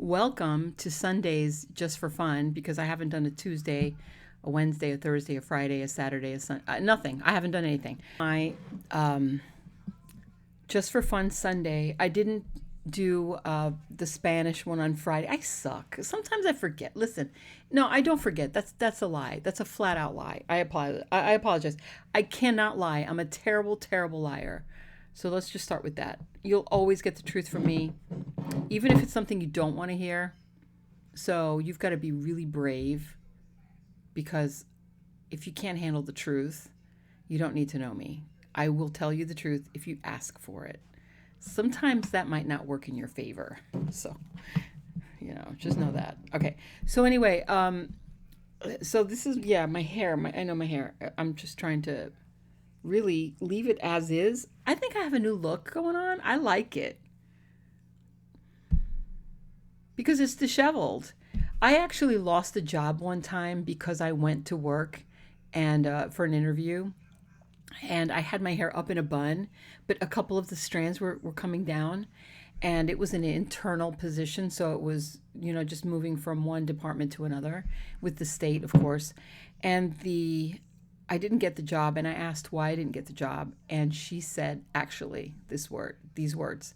Welcome to Sundays just for fun because I haven't done a Tuesday, a Wednesday, a Thursday, a Friday, a Saturday, a Sunday, nothing. I haven't done anything. My just for fun Sunday, I didn't do the Spanish one on Friday. I suck. Sometimes I forget. Listen, no, I don't forget. That's a lie. That's a flat out lie. I apologize. I apologize. I cannot lie. I'm a terrible, terrible liar. So let's just start with that. You'll always get the truth from me, even if it's something you don't want to hear. So you've got to be really brave because if you can't handle the truth, you don't need to know me. I will tell you the truth if you ask for it. Sometimes that might not work in your favor. So, just know that. Okay. So anyway, so this is, my hair. I know my hair. I'm just trying to really leave it as is. I think I have a new look going on. I like it because it's disheveled. I actually lost a job one time because I went to work and for an interview, and I had my hair up in a bun, but a couple of the strands were coming down, and it was an internal position, so it was just moving from one department to another with the state, of course, and I didn't get the job, and I asked why I didn't get the job, and she said actually these words: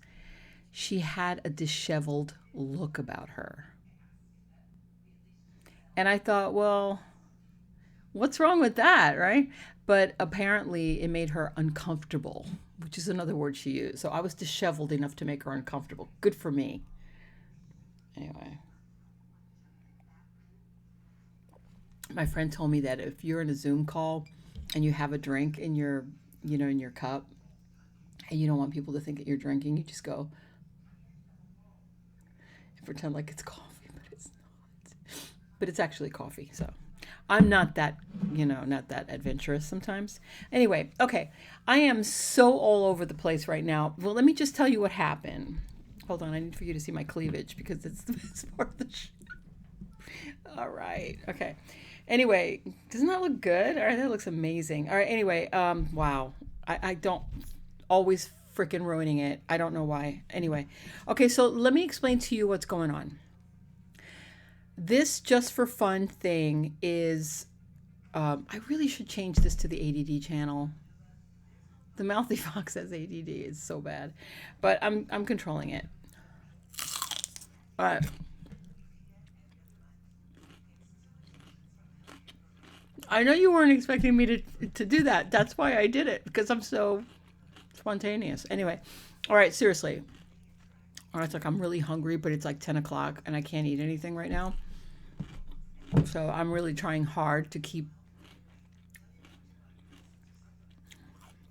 she had a disheveled look about her. And I thought, well, what's wrong with that, right? But apparently it made her uncomfortable, which is another word she used. So I was disheveled enough to make her uncomfortable. Good for me. Anyway, my friend told me that if you're in a Zoom call and you have a drink in your, in your cup, and you don't want people to think that you're drinking, you just go and pretend like it's coffee, but it's not. But it's actually coffee, so. I'm not that, not that adventurous sometimes. Anyway, okay. I am so all over the place right now. Well, let me just tell you what happened. Hold on, I need for you to see my cleavage because it's the best part of the show. All right, okay. Anyway, doesn't that look good? All right, that looks amazing. All right, anyway, wow. I don't always freaking ruining it. I don't know why. Anyway, okay, so let me explain to you what's going on. This just for fun thing is, I really should change this to the ADD channel. The MouthyFox has ADD. It's so bad, but I'm controlling it. I know you weren't expecting me to do that. That's why I did it, because I'm so spontaneous. Anyway, all right, seriously. All right, it's like I'm really hungry, but it's like 10 o'clock and I can't eat anything right now. So I'm really trying hard to keep.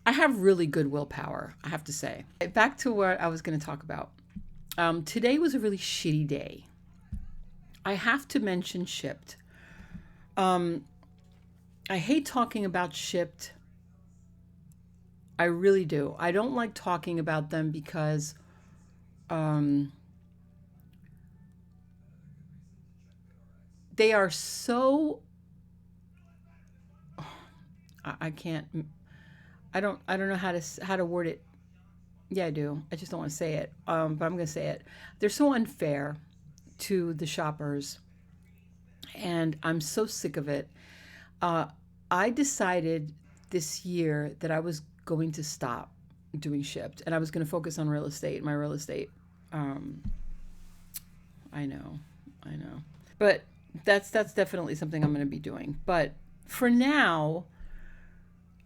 I have really good willpower, I have to say. Back to what I was going to talk about. Today was a really shitty day. I have to mention Shipt. I hate talking about Shipt. I really do. I don't like talking about them because they are so. I can't. I don't know how to word it. Yeah, I do. I just don't want to say it. But I'm going to say it. They're so unfair to the shoppers, and I'm so sick of it. I decided this year that I was going to stop doing Shipt, and I was going to focus on real estate. My real estate. I know, but that's definitely something I'm going to be doing. But for now,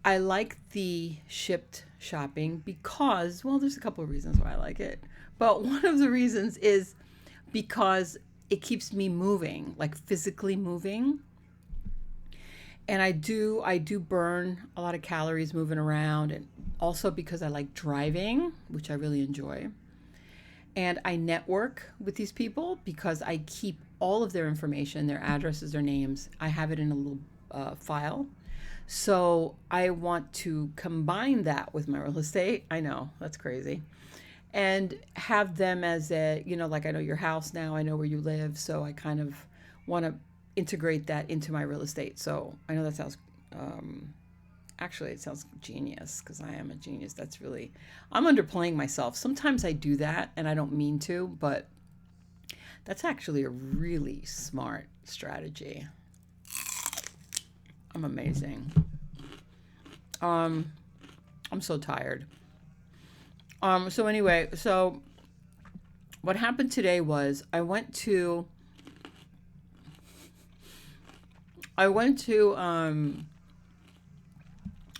I like the Shipt shopping because, well, there's a couple of reasons why I like it. But one of the reasons is because it keeps me moving, like physically moving. And I do burn a lot of calories moving around, and also because I like driving, which I really enjoy. And I network with these people because I keep all of their information, their addresses, their names. I have it in a little file. So I want to combine that with my real estate. I know, that's crazy. And have them as a, like I know your house now, I know where you live. So I kind of want to integrate that into my real estate. So I know that sounds, actually it sounds genius because I am a genius. I'm underplaying myself. Sometimes I do that and I don't mean to, but That's actually a really smart strategy. I'm amazing. I'm so tired. So anyway, so what happened today was I went to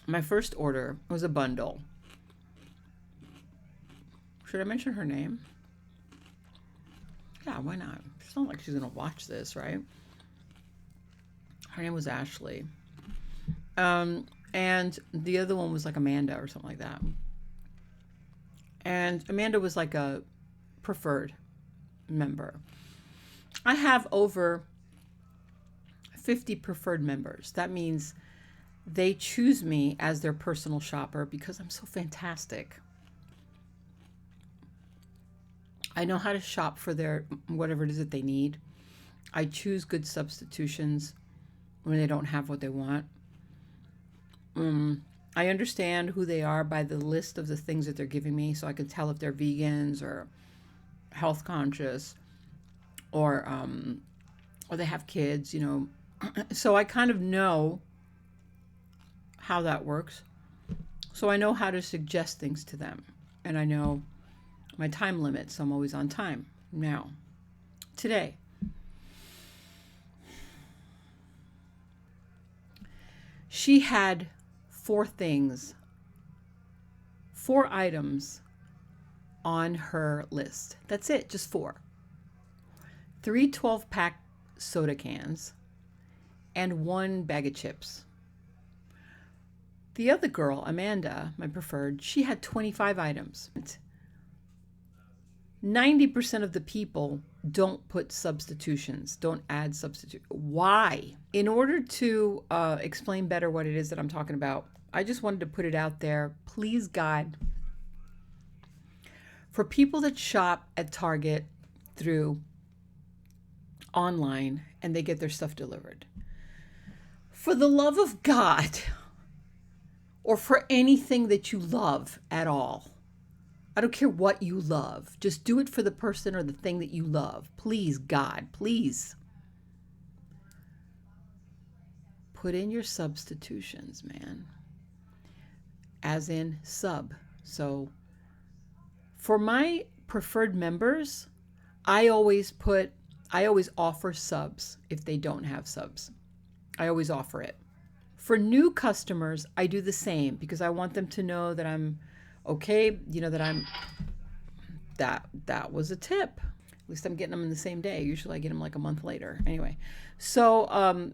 my first order was a bundle. Should I mention her name? Yeah, why not? It's not like she's gonna watch this, right? Her name was Ashley. And the other one was like Amanda or something like that. And Amanda was like a preferred member. I have over 50 preferred members. That means they choose me as their personal shopper because I'm so fantastic. I know how to shop for their whatever it is that they need. I choose good substitutions when they don't have what they want. I understand who they are by the list of the things that they're giving me, so I can tell if they're vegans or health conscious or they have kids, you know. So I kind of know how that works. So I know how to suggest things to them, and I know my time limit, so I'm always on time. Now, today, she had 4 items on her list. That's it, just 4. 3 12-pack soda cans and 1 bag of chips. The other girl, Amanda, my preferred, she had 25 items. 90% of the people don't put substitutions, don't add substitute. Why? In order to explain better what it is that I'm talking about, I just wanted to put it out there. Please, God, for people that shop at Target through online and they get their stuff delivered, for the love of God, or for anything that you love at all, I don't care what you love. Just do it for the person or the thing that you love. Please, God, please. Put in your substitutions, man. As in sub. So for my preferred members, I always offer subs if they don't have subs. I always offer it. For new customers, I do the same because I want them to know that I'm okay, you know, that was a tip. At least I'm getting them in the same day. Usually I get them like a month later. Anyway, so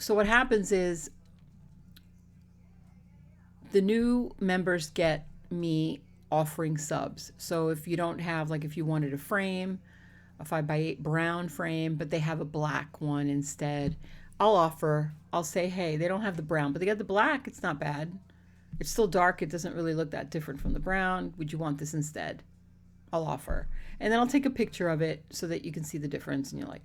what happens is the new members get me offering subs. So if you don't have, like if you wanted a frame, a 5x8 brown frame, but they have a black one instead, I'll say, hey, they don't have the brown, but they got the black. It's not bad. It's still dark. It doesn't really look that different from the brown. Would you want this instead? I'll offer. And then I'll take a picture of it so that you can see the difference. And you're like,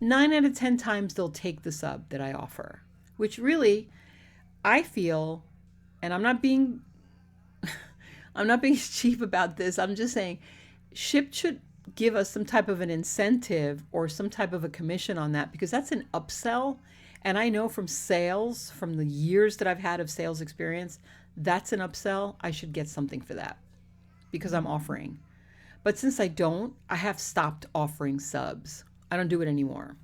9 out of 10 times they'll take the sub that I offer, which really, I feel, and I'm not being cheap about this. I'm just saying Shipt should give us some type of an incentive or some type of a commission on that, because that's an upsell. And I know from sales, from the years that I've had of sales experience, that's an upsell. I should get something for that because I'm offering. But since I don't, I have stopped offering subs. I don't do it anymore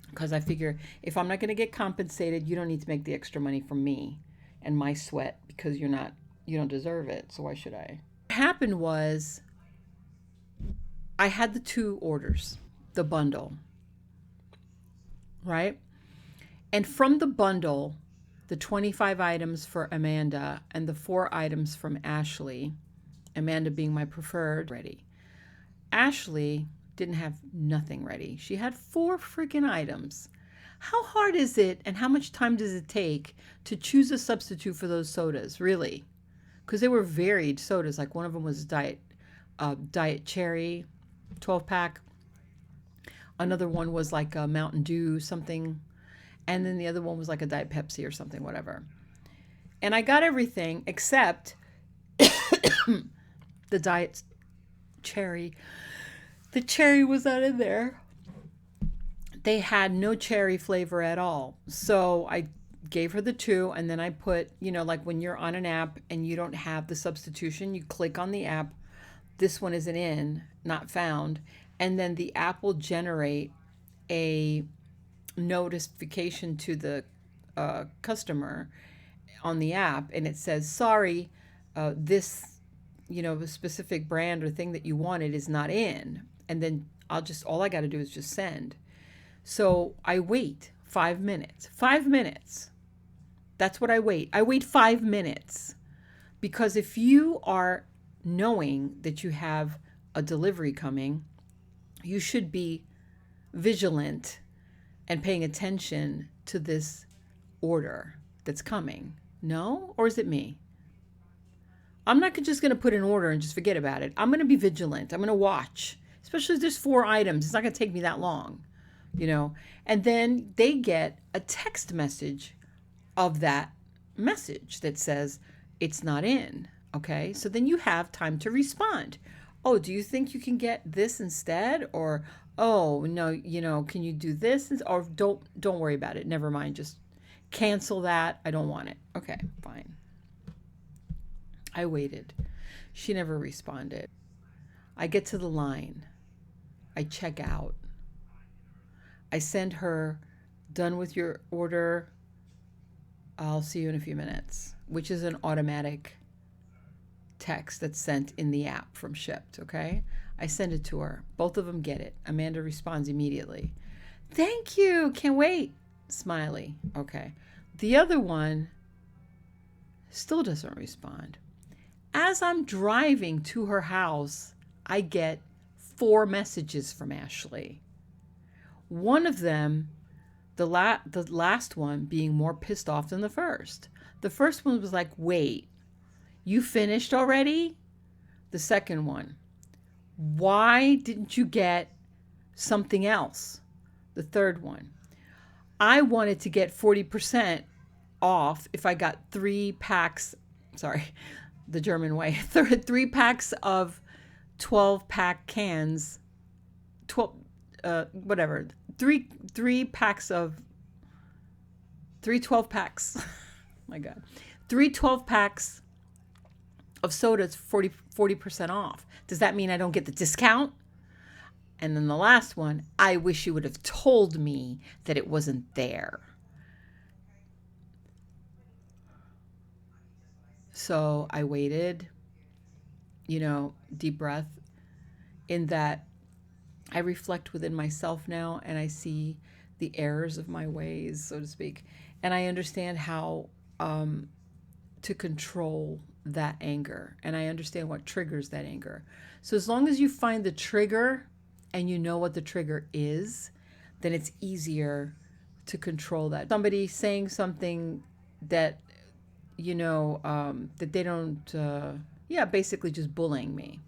because I figure if I'm not going to get compensated, you don't need to make the extra money from me and my sweat because you don't deserve it. So why should I? What happened was I had the 2 orders, the bundle, right? And from the bundle, the 25 items for Amanda and the 4 items from Ashley, Amanda being my preferred, ready. Ashley didn't have nothing ready. She had 4 freaking items. How hard is it and how much time does it take to choose a substitute for those sodas, really? Because they were varied sodas. Like one of them was diet cherry, 12-pack. Another one was like a Mountain Dew something. And then the other one was like a Diet Pepsi or something, whatever. And I got everything except the Diet cherry. The cherry was not in there. They had no cherry flavor at all. So I gave her the 2, and then I put, like when you're on an app and you don't have the substitution, you click on the app, this one isn't in, not found, and then the app will generate a notification to the customer on the app, and it says, sorry, this, specific brand or thing that you wanted is not in. And then all I got to do is just send. So I wait 5 minutes. 5 minutes. That's what I wait. I wait 5 minutes. Because if you are knowing that you have a delivery coming, you should be vigilant and paying attention to this order that's coming. No? Or is it me? I'm not just going to put an order and just forget about it. I'm going to be vigilant. I'm going to watch. Especially if there's 4 items. It's not going to take me that long. And then they get a text message of that message that says it's not in. Okay. So then you have time to respond. Oh, do you think you can get this instead? Or, oh, no, can you do this? Or don't worry about it. Never mind. Just cancel that. I don't want it. Okay, fine. I waited. She never responded. I get to the line. I check out. I send her, done with your order. I'll see you in a few minutes, which is an automatic text that's sent in the app from Shipt, okay? I send it to her. Both of them get it. Amanda responds immediately. Thank you. Can't wait. Smiley. Okay. The other one still doesn't respond. As I'm driving to her house, I get 4 messages from Ashley. One of them, the last one, being more pissed off than the first. The first one was like, wait, you finished already? The second one, why didn't you get something else? The third one, I wanted to get 40% off if I got 3 packs, sorry, the German way, 3 packs of 12-pack cans, 3 packs of 3 12 packs. My God. 3 12 packs of sodas 40% off. Does that mean I don't get the discount? And then the last one, I wish you would have told me that it wasn't there. So I waited, deep breath, in that I reflect within myself now, and I see the errors of my ways, so to speak. And I understand how to control that anger. And I understand what triggers that anger. So as long as you find the trigger and you know what the trigger is, then it's easier to control that. Somebody saying something that, that they don't, basically just bullying me.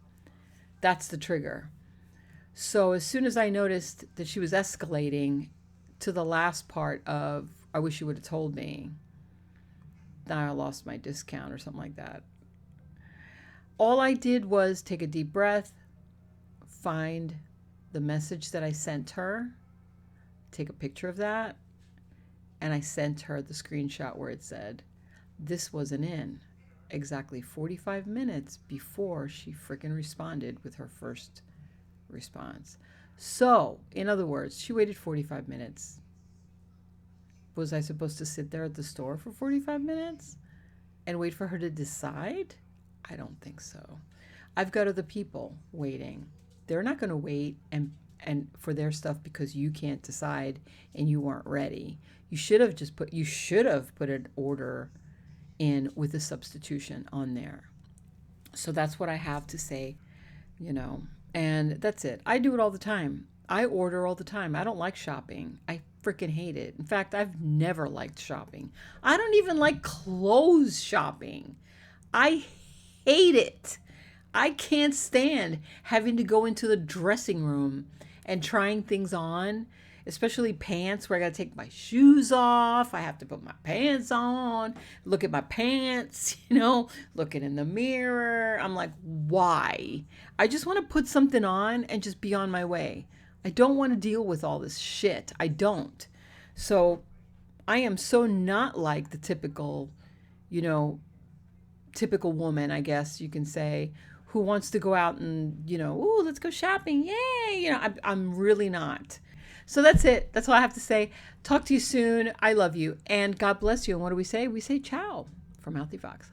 That's the trigger. So as soon as I noticed that she was escalating to the last part of, I wish you would have told me, now I lost my discount or something like that. All I did was take a deep breath, find the message that I sent her, take a picture of that, and I sent her the screenshot where it said, this wasn't in, exactly 45 minutes before she freaking responded with her first response. So, in other words, she waited 45 minutes. Was I supposed to sit there at the store for 45 minutes and wait for her to decide? I don't think so. I've got other people waiting. They're not going to wait and for their stuff because you can't decide and you weren't ready. You should have put an order in with a substitution on there. So that's what I have to say, and that's it. I do it all the time. I order all the time. I don't like shopping. I freaking hate it. In fact, I've never liked shopping. I don't even like clothes shopping. I hate it. I can't stand having to go into the dressing room and trying things on. especially pants where I got to take my shoes off. I have to put my pants on, look at my pants, looking in the mirror. I'm like, why? I just want to put something on and just be on my way. I don't want to deal with all this shit. I don't. So I am so not like the typical woman, I guess you can say, who wants to go out and, ooh, let's go shopping. Yay. I'm really not. So that's it. That's all I have to say. Talk to you soon. I love you. And God bless you. And what do we say? We say ciao from MouthyFox.